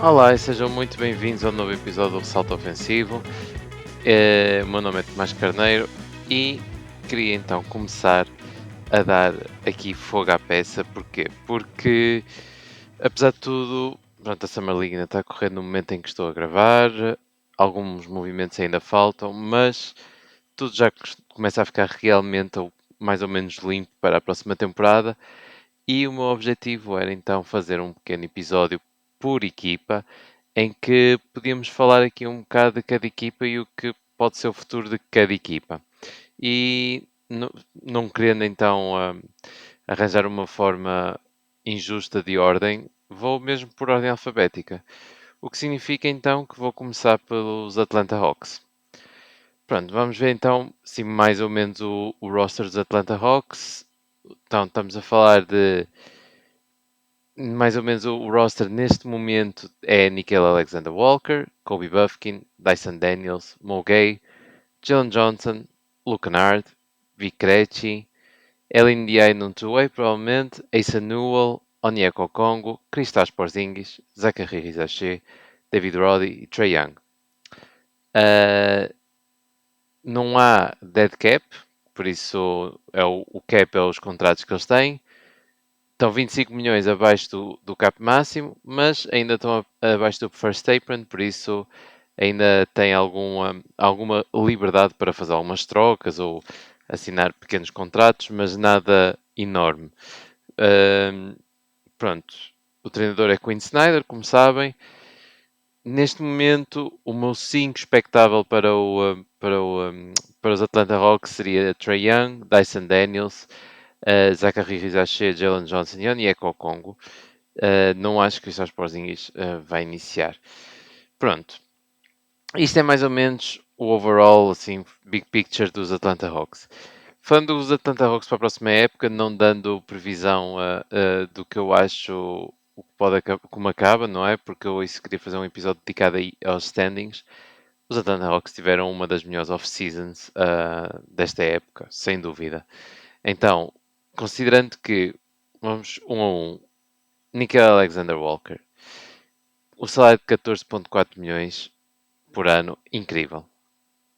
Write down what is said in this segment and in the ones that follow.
Olá e sejam muito bem-vindos ao novo episódio do Ressalto Ofensivo. O meu nome é Tomás Carneiro e queria então começar a dar aqui fogo à peça. Porquê? Porque, apesar de tudo, pronto, a Summer League ainda está a correr no momento em que estou a gravar, alguns movimentos ainda faltam, mas tudo já começa a ficar realmente ou mais ou menos limpo para a próxima temporada. E o meu objetivo era então fazer um pequeno episódio por equipa, em que podíamos falar aqui um bocado de cada equipa e o que pode ser o futuro de cada equipa. E não querendo então arranjar uma forma injusta de ordem, vou mesmo por ordem alfabética. O que significa então que vou começar pelos Atlanta Hawks. Pronto, vamos ver então sim, mais ou menos o roster dos Atlanta Hawks. Então estamos a falar de mais ou menos o roster neste momento é Nickeil Alexander-Walker, Kobe Buffkin, Dyson Daniels, Mo Gay, Jalen Johnson, Luke Kennard, Vic Krejci, Elin Ndiaye num two-way provavelmente, Asa Newell, Onyeka Okongwu, Kristaps Porzingis, Zachary Rizaché, David Roddy e Trae Young. Não há dead cap, por isso o cap é os contratos que eles têm. Estão 25 milhões abaixo do cap máximo, mas ainda estão abaixo do first apron, por isso ainda têm alguma liberdade para fazer algumas trocas ou assinar pequenos contratos, mas nada enorme. Pronto, o treinador é Quinn Snyder, como sabem. Neste momento, o meu 5 expectável para os Atlanta Hawks seria Trae Young, Dyson Daniels, Zachary Rizaché, Jalen Johnson e Onyeka Okongwu. Não acho que o Kristaps Porzingis vai iniciar. Pronto. Isto é mais ou menos o overall, assim, big picture dos Atlanta Hawks. Falando dos Atlanta Hawks para a próxima época, não dando previsão do que eu acho o que pode como acaba, não é? Porque eu isso queria fazer um episódio dedicado aí aos standings. Os Atlanta Hawks tiveram uma das melhores off-seasons desta época, sem dúvida. Então, considerando que vamos 1 a 1, Nickeil Alexander-Walker, o salário de 14,4 milhões por ano, incrível.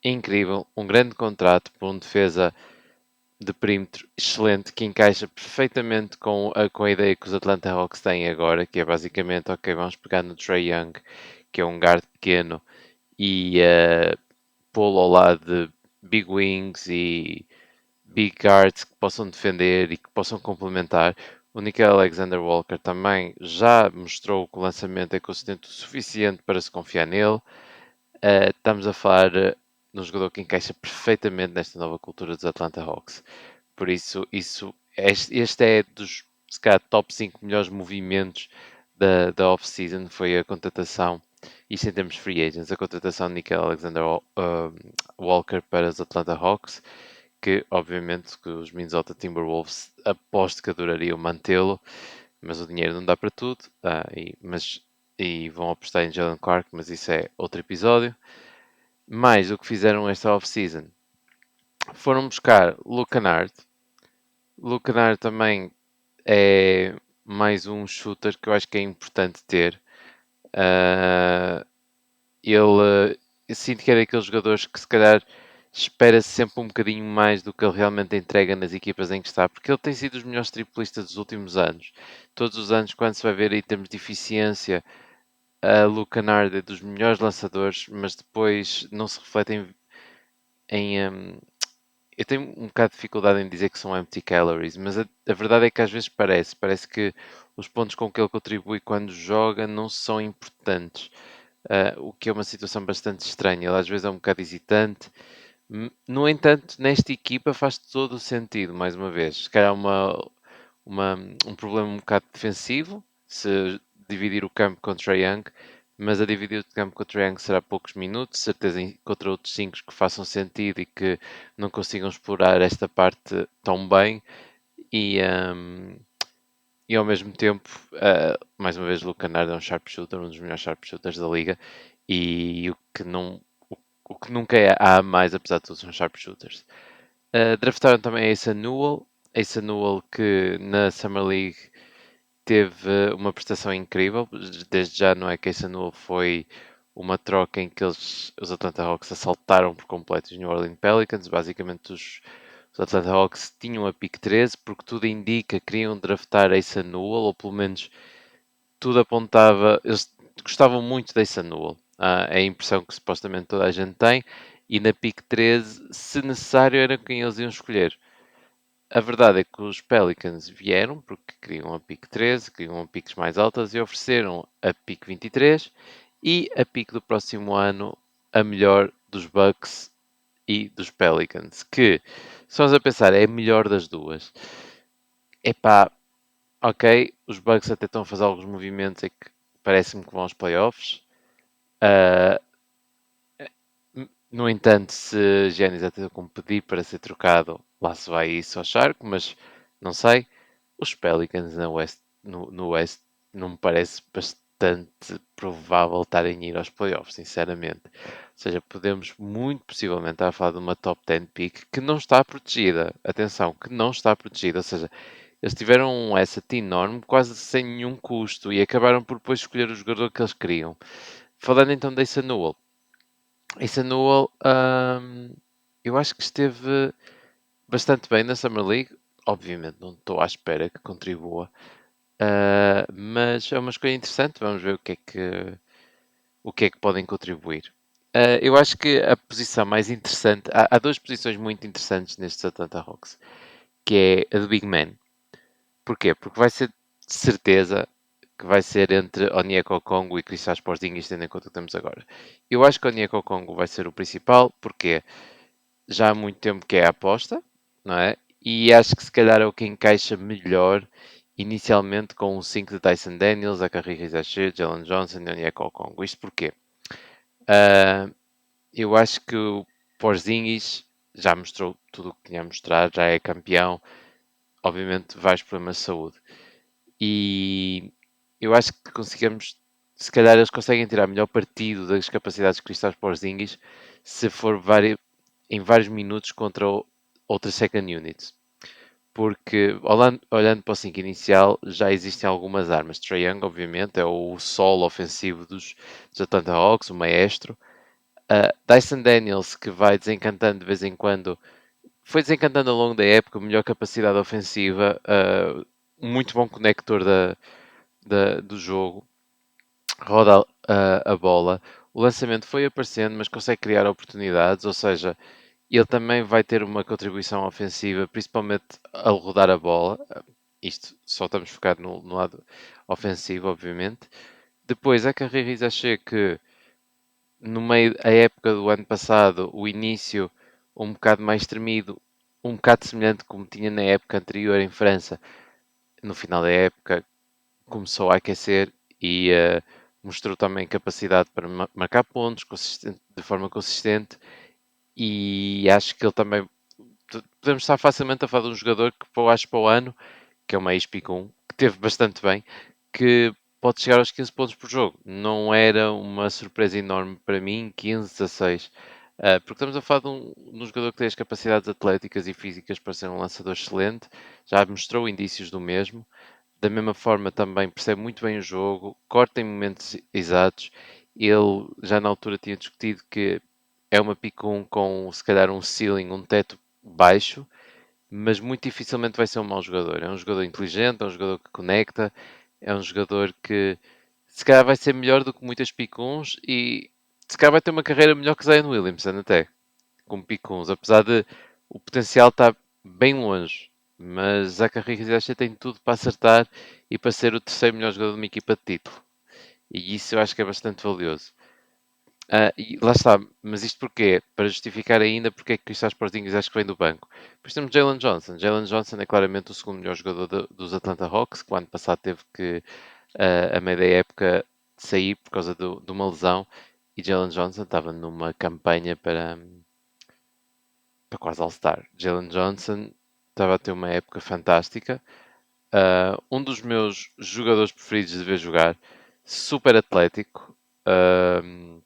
Incrível, um grande contrato por um defesa de perímetro excelente que encaixa perfeitamente com a ideia que os Atlanta Hawks têm agora, que é basicamente, ok, vamos pegar no Trae Young, que é um guard pequeno, e pô-lo ao lado de big wings e big guards que possam defender e que possam complementar. O Nickeil Alexander-Walker também já mostrou que o lançamento é consistente o suficiente para se confiar nele. Estamos a falar de um jogador que encaixa perfeitamente nesta nova cultura dos Atlanta Hawks. Por isso este é dos se calhar, top 5 melhores movimentos da off-season. Foi a contratação, isto em termos de free agents, a contratação de Nickeil Alexander-Walker para os Atlanta Hawks, que obviamente que os Minnesota Timberwolves aposto que adorariam mantê-lo, mas o dinheiro não dá para tudo, e vão apostar em Jalen Clark, mas isso é outro episódio. Mais o que fizeram esta off-season, foram buscar Luke Kennard. Luke Kennard também é mais um shooter que eu acho que é importante ter. Uh, eu sinto que é daqueles jogadores que se calhar espera-se sempre um bocadinho mais do que ele realmente entrega nas equipas em que está, porque ele tem sido os melhores triplistas dos últimos anos. Todos os anos, quando se vai ver em termos de eficiência, a Luke Kennard é dos melhores lançadores, mas depois não se reflete em eu tenho um bocado de dificuldade em dizer que são empty calories, mas a verdade é que às vezes parece que os pontos com que ele contribui quando joga não são importantes, o que é uma situação bastante estranha. Ele às vezes é um bocado hesitante. No entanto, nesta equipa faz todo o sentido, mais uma vez. Se calhar um problema um bocado defensivo, se dividir o campo contra Young, mas a dividir o campo contra Young será poucos minutos, certeza contra outros 5 que façam sentido e que não consigam explorar esta parte tão bem. E, e ao mesmo tempo, mais uma vez, Luke Kennard é um sharpshooter, um dos melhores sharpshooters da liga, e o que nunca há mais, apesar de todos são sharpshooters. Draftaram também a Ace Newell que na Summer League teve uma prestação incrível. Desde já não é que Ace Newell foi uma troca em que os Atlanta Hawks assaltaram por completo os New Orleans Pelicans. Basicamente os Atlanta Hawks tinham a pick 13 porque tudo indica que queriam draftar Ace Newell, ou pelo menos tudo apontava, eles gostavam muito da Ace Newell. É a impressão que supostamente toda a gente tem, e na pick 13, se necessário, era quem eles iam escolher. A verdade é que os Pelicans vieram porque queriam a pick 13, queriam piques mais altas e ofereceram a pick 23 e a pick do próximo ano, a melhor dos Bucks e dos Pelicans, que, se vamos a pensar, é a melhor das duas. Epá, ok, os Bucks até estão a fazer alguns movimentos e que parece-me que vão aos playoffs. Uh, no entanto, se Giannis até como pedir para ser trocado, lá se vai isso ao charco, mas não sei. Os Pelicans no West não me parece bastante provável estarem a ir aos playoffs, sinceramente. Ou seja, podemos muito possivelmente estar a falar de uma top 10 pick que não está protegida. Atenção, que não está protegida. Ou seja, eles tiveram um asset enorme, quase sem nenhum custo, e acabaram por depois escolher o jogador que eles queriam. Falando então da Ace Newell. Ace Newell, eu acho que esteve bastante bem na Summer League. Obviamente não estou à espera que contribua, mas é uma escolha interessante. Vamos ver o que é que podem contribuir. Eu acho que a posição mais interessante, há duas posições muito interessantes nestes Atlanta Hawks, que é a do Big Man. Porquê? Porque vai ser de certeza que vai ser entre Onyeka Okongwu e Kristaps Porzingis, tendo em conta o que temos agora. Eu acho que Onyeka Okongwu vai ser o principal, porque já há muito tempo que é a aposta, não é? E acho que se calhar é o que encaixa melhor inicialmente com o 5 de Tyson Daniels, a Carrie Rizacher, Jalen Johnson e Onyeka Okongwu. Isto porquê? Uh, eu acho que o Porzingis já mostrou tudo o que tinha a mostrar, já é campeão, obviamente vários problemas de saúde. E eu acho que conseguimos, se calhar eles conseguem tirar melhor partido das capacidades de Kristaps Porzingis se for em vários minutos contra outras second units. Porque olhando para o 5 inicial já existem algumas armas. Trae Young, obviamente, é o solo ofensivo dos Atlanta Hawks, o maestro. Dyson Daniels, que vai desencantando de vez em quando, foi desencantando ao longo da época, melhor capacidade ofensiva, muito bom conector do jogo, roda a bola. O lançamento foi aparecendo, mas consegue criar oportunidades, ou seja, ele também vai ter uma contribuição ofensiva, principalmente ao rodar a bola. Isto só estamos focados no lado ofensivo, obviamente. Depois, a carreira Isache, que no meio da época do ano passado, o início um bocado mais tremido, um bocado semelhante como tinha na época anterior em França. No final da época começou a aquecer e mostrou também capacidade para marcar pontos de forma consistente, e acho que ele também podemos estar facilmente a falar de um jogador que eu acho para o ano, que é uma ex-Picum, que teve bastante bem, que pode chegar aos 15 pontos por jogo. Não era uma surpresa enorme para mim, 15, 16. Porque estamos a falar de um jogador que tem as capacidades atléticas e físicas para ser um lançador excelente, já mostrou indícios do mesmo. Da mesma forma, também percebe muito bem o jogo, corta em momentos exatos. Ele já na altura tinha discutido que é uma pick 1 com se calhar um ceiling, um teto baixo, mas muito dificilmente vai ser um mau jogador. É um jogador inteligente, é um jogador que conecta, é um jogador que se calhar vai ser melhor do que muitas pick 1s e se calhar vai ter uma carreira melhor que Zion Williamson até, como pick 1s, apesar de o potencial estar bem longe. Mas Zachary Rizacha tem tudo para acertar e para ser o terceiro melhor jogador de uma equipa de título. E isso eu acho que é bastante valioso. E lá está, mas isto porquê? Para justificar ainda porque é que Kristaps Porzingis acho que vem do banco. Depois temos Jalen Johnson. Jalen Johnson é claramente o segundo melhor jogador dos Atlanta Hawks, que o ano passado teve que, a meio da época, sair por causa de uma lesão. E Jalen Johnson estava numa campanha para quase All-Star. Jalen Johnson estava a ter uma época fantástica. Um dos meus jogadores preferidos de ver jogar, super atlético, uh,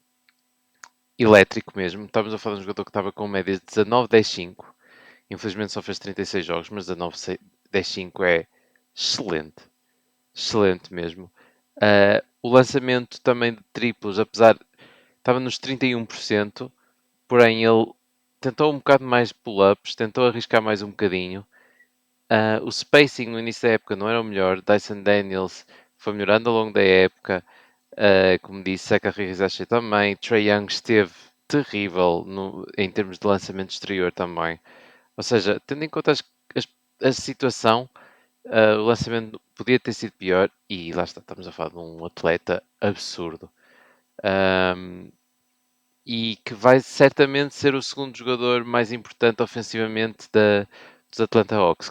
elétrico mesmo. Estávamos a falar de um jogador que estava com média de 19-10-5. Infelizmente só fez 36 jogos, mas 19-10-5 é excelente. Excelente mesmo. O lançamento também de triplos, apesar estava nos 31%, porém ele tentou um bocado mais pull-ups, tentou arriscar mais um bocadinho. O spacing no início da época não era o melhor. Dyson Daniels foi melhorando ao longo da época. Como disse, Seka Hizashi também. Trae Young esteve terrível em termos de lançamento exterior também. Ou seja, tendo em conta a situação, o lançamento podia ter sido pior e lá está, estamos a falar de um atleta absurdo. E que vai certamente ser o segundo jogador mais importante ofensivamente dos Atlanta Hawks.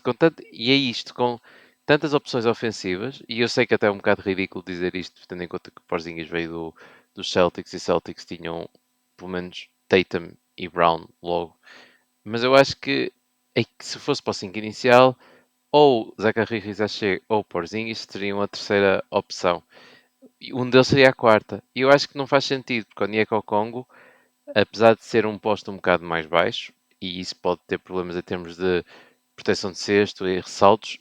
E é isto, com tantas opções ofensivas, e eu sei que até é um bocado ridículo dizer isto, tendo em conta que o Porzingis veio dos Celtics e Celtics tinham pelo menos Tatum e Brown logo. Mas eu acho que, se fosse para o 5 inicial, ou Zachary Rizache ou Porzingis teriam a terceira opção. E um deles seria a quarta. E eu acho que não faz sentido, porque o Onyeka Okongwu, apesar de ser um posto um bocado mais baixo, e isso pode ter problemas em termos de proteção de cesto e ressaltos,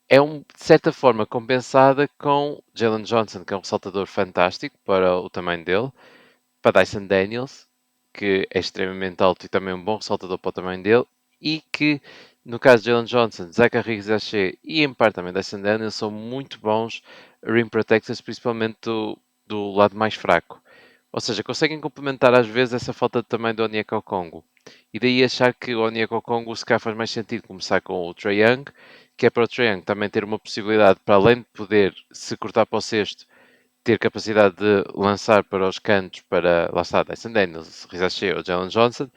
é de certa forma compensada com Jalen Johnson, que é um ressaltador fantástico para o tamanho dele, para Dyson Daniels, que é extremamente alto e também um bom ressaltador para o tamanho dele, e que, no caso de Jalen Johnson, Zachary Rizache e em parte também Dyson Daniels, são muito bons rim protectors, principalmente do lado mais fraco. Ou seja, conseguem complementar às vezes essa falta de tamanho do Onyeka Okongwu. E daí achar que o Onyeka Okongwu se calhar faz mais sentido começar com o Trae Young, que é para o Trae Young também ter uma possibilidade, para além de poder se cortar para o cesto, ter capacidade de lançar para os cantos, para, lá está, Dyson Daniels, Rizache ou Jalen Johnson,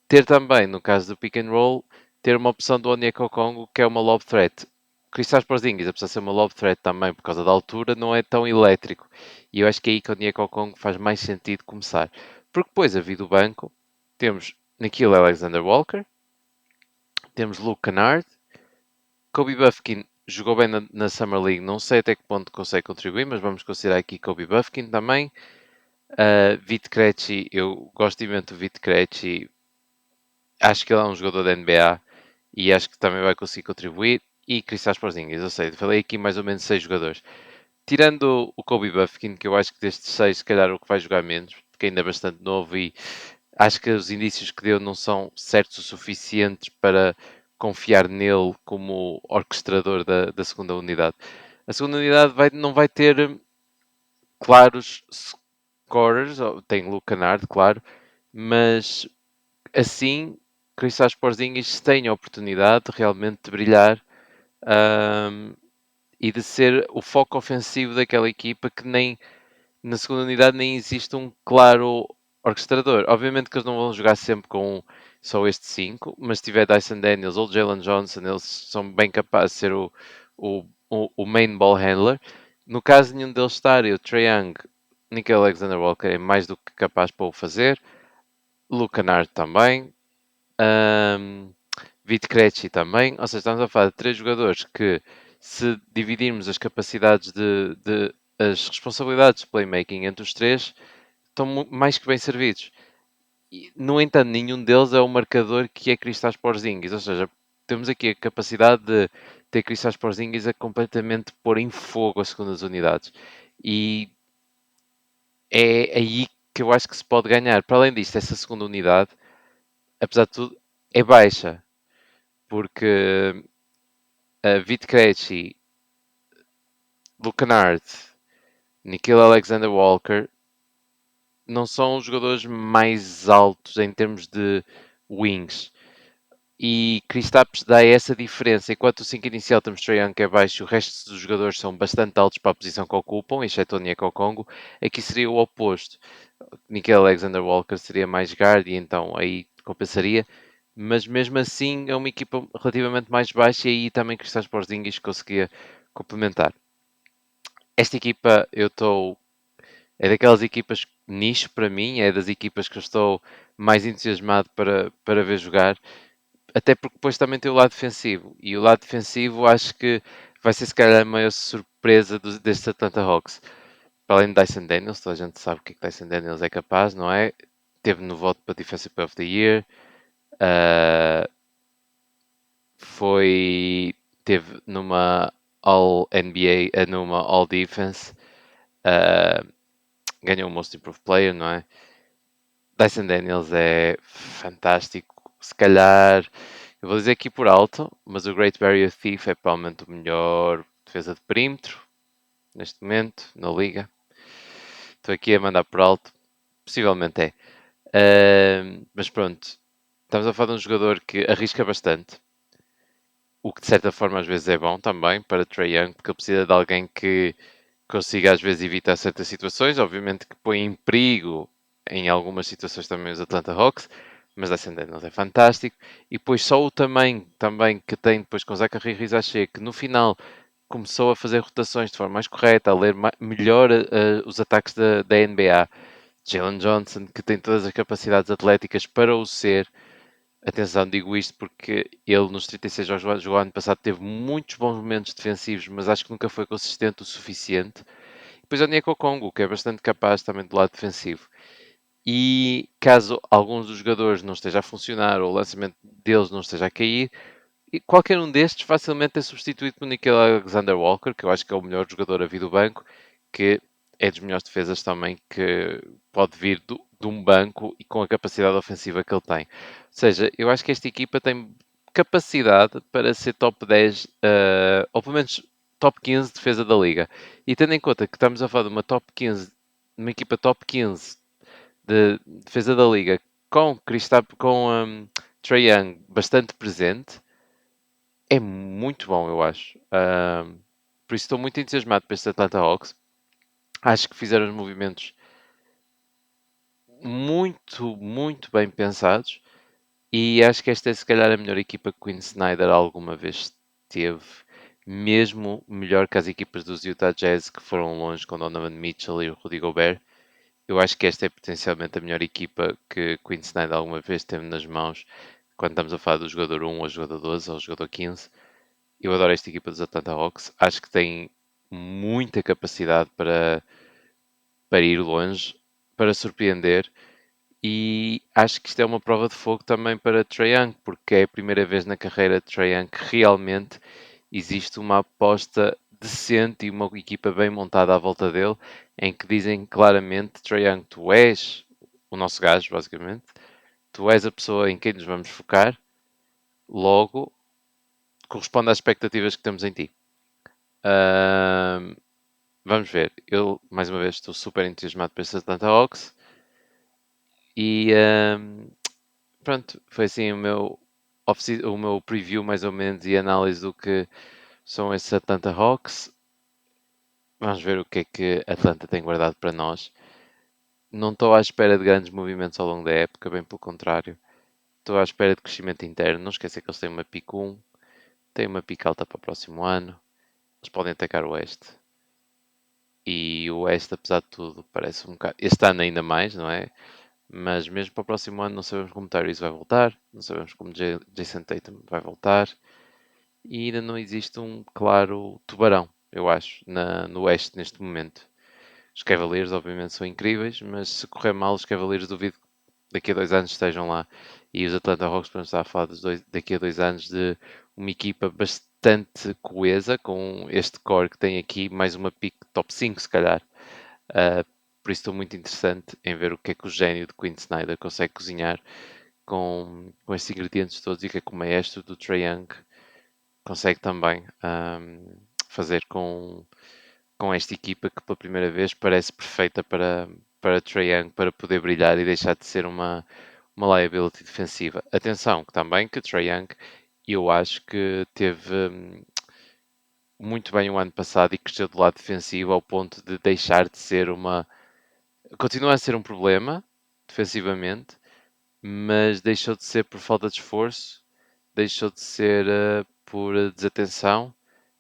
ter também, no caso do pick and roll, ter uma opção do Onyeka Okongwu, que é uma lob threat. Kristaps Porzingis, apesar de ser uma lob threat também por causa da altura, não é tão elétrico. E eu acho que é aí que o Onyeka Okongwu faz mais sentido começar. Porque depois, a vir do banco, temos Nickeil Alexander-Walker, temos Luke Kennard, Kobe Buffkin jogou bem na Summer League, não sei até que ponto consegue contribuir, mas vamos considerar aqui Kobe Buffkin também. Vit Krejci, eu gosto imenso do Vit Krejci, acho que ele é um jogador da NBA e acho que também vai conseguir contribuir. E Kristaps Porzingis, eu sei, falei aqui mais ou menos 6 jogadores. Tirando o Kobe Buffkin, que eu acho que destes 6, se calhar, o que vai jogar menos, porque ainda é bastante novo e acho que os indícios que deu não são certos o suficientes para confiar nele como orquestrador da segunda unidade. A segunda unidade não vai ter claros scorers, tem Luke Kennard, claro, mas assim Kristaps Porzingis tem a oportunidade realmente de brilhar e de ser o foco ofensivo daquela equipa que nem na segunda unidade nem existe um claro orquestrador. Obviamente que eles não vão jogar sempre com só este 5, mas se tiver Dyson Daniels ou Jalen Johnson, eles são bem capazes de ser o main ball handler. No caso de nenhum deles estar, o Trae Young, Nickeil Alexander-Walker é mais do que capaz para o fazer. Luke Kennard também. Um, Vit Krejci também. Ou seja, estamos a falar de 3 jogadores que, se dividirmos as capacidades as responsabilidades de playmaking entre os 3, estão mais que bem servidos. No entanto, nenhum deles é o marcador que é Kristaps Porzingis. Ou seja, temos aqui a capacidade de ter Kristaps Porzingis a completamente pôr em fogo as segundas unidades. E é aí que eu acho que se pode ganhar. Para além disto, essa segunda unidade, apesar de tudo, é baixa. Porque Vit Krejci, Luke Kennard, Nickeil Alexander-Walker não são os jogadores mais altos em termos de wings. E Kristaps dá essa diferença. Enquanto o 5 inicial temos Trae Young que é baixo, o resto dos jogadores são bastante altos para a posição que ocupam, exceto o Onyeka Okongwu. Aqui seria o oposto. Nickeil Alexander-Walker seria mais guard e então aí compensaria. Mas mesmo assim é uma equipa relativamente mais baixa e aí também Kristaps Porzingis conseguia complementar. Esta equipa eu estou. É daquelas equipas nicho para mim, é das equipas que eu estou mais entusiasmado para ver jogar, até porque depois também tem o lado defensivo, e o lado defensivo acho que vai ser se calhar a maior surpresa destes Atlanta Hawks. Para além de Dyson Daniels, toda a gente sabe o que Dyson Daniels é capaz, não é? Teve no voto para Defensive Player of the Year, uh, teve numa All NBA, numa All Defense, uh, ganhou o Most Improved Player, não é? Dyson Daniels é fantástico. Se calhar, eu vou dizer aqui por alto, mas o Great Barrier Thief é provavelmente o melhor defesa de perímetro neste momento na liga. Estou aqui a mandar por alto, possivelmente é. Mas pronto, estamos a falar de um jogador que arrisca bastante, o que de certa forma às vezes é bom também para Trae Young, porque ele precisa de alguém que consiga às vezes evitar certas situações, obviamente que põe em perigo em algumas situações também os Atlanta Hawks, mas Dyson Daniels é fantástico. E depois só o tamanho também que tem depois com Zachary Rizache, que no final começou a fazer rotações de forma mais correta, a ler melhor os ataques da NBA. Jalen Johnson, que tem todas as capacidades atléticas para o ser. Atenção, digo isto porque ele nos 36 jogos jogou ano passado, teve muitos bons momentos defensivos, mas acho que nunca foi consistente o suficiente. Depois a Nico Congo, que é bastante capaz também do lado defensivo. E caso alguns dos jogadores não esteja a funcionar ou o lançamento deles não esteja a cair, qualquer um destes facilmente é substituído por Nickel Alexander Walker, que eu acho que é o melhor jogador a vir do banco, que é dos melhores defesas também, que pode vir de um banco e com a capacidade ofensiva que ele tem. Ou seja, eu acho que esta equipa tem capacidade para ser top 10, ou pelo menos top 15 de defesa da liga. E tendo em conta que estamos a falar de uma top 15, uma equipa top 15 de defesa da liga, com Trae Young bastante presente, é muito bom, eu acho. Por isso estou muito entusiasmado para este Atlanta Hawks. Acho que fizeram os movimentos muito bem pensados. E acho que esta é se calhar a melhor equipa que Quinn Snyder alguma vez teve. Mesmo melhor que as equipas dos Utah Jazz que foram longe com Donovan Mitchell e o Rudy Gobert. Eu acho que esta é potencialmente a melhor equipa que Quinn Snyder alguma vez teve nas mãos. Quando estamos a falar do jogador 1, ou jogador 12, ou jogador 15. Eu adoro esta equipa dos Atlanta Hawks. Acho que tem muita capacidade para ir longe, para surpreender. E acho que isto é uma prova de fogo também para Trae Young, porque é a primeira vez na carreira de Trae Young que realmente existe uma aposta decente e uma equipa bem montada à volta dele, em que dizem claramente: Trae Young, tu és o nosso gajo, basicamente. Tu és a pessoa em quem nos vamos focar, logo corresponde às expectativas que temos em ti. Vamos ver. Eu, mais uma vez, estou super entusiasmado para este Atlanta Hawks. E pronto, foi assim o meu preview, mais ou menos, e análise do que são estes Atlanta Hawks. Vamos ver o que é que Atlanta tem guardado para nós. Não estou à espera de grandes movimentos ao longo da época, bem pelo contrário. Estou à espera de crescimento interno. Não esqueça que eles têm uma pick 1, têm uma pick alta para o próximo ano. Eles podem atacar o Oeste. E o Oeste, apesar de tudo, parece um bocado. Este ano ainda mais, não é? Mas mesmo para o próximo ano não sabemos como Tyrese vai voltar, não sabemos como Jason Tatum vai voltar e ainda não existe um claro tubarão, eu acho, no Oeste neste momento. Os Cavaliers obviamente são incríveis, mas se correr mal os Cavaliers duvido que daqui a 2 anos estejam lá. E os Atlanta Hawks podemos estar a falar daqui a 2 anos de uma equipa bastante coesa, com este core que tem aqui, mais uma pick top 5 se calhar. Uh, por isso estou muito interessante em ver o que é que o gênio de Quinn Snyder consegue cozinhar com estes ingredientes todos e o que é que o maestro do Trae Young consegue também fazer com esta equipa que pela primeira vez parece perfeita para Trae Young para poder brilhar e deixar de ser uma liability defensiva. Atenção, que também que Trae Young eu acho que teve muito bem o ano passado e cresceu do lado defensivo ao ponto de deixar de ser continua a ser um problema defensivamente, mas deixou de ser por falta de esforço, deixou de ser por desatenção,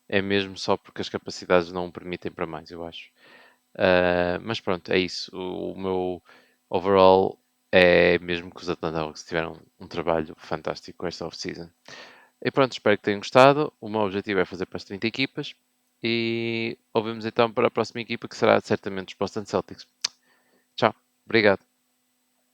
é mesmo só porque as capacidades não o permitem para mais, eu acho. Mas pronto, é isso. O meu overall é mesmo que os Atlanta Hawks tiveram um trabalho fantástico com esta off-season. E pronto, espero que tenham gostado. O meu objetivo é fazer para as 30 equipas. E ouvimos então para a próxima equipa, que será certamente os Boston Celtics. Tchau, obrigado.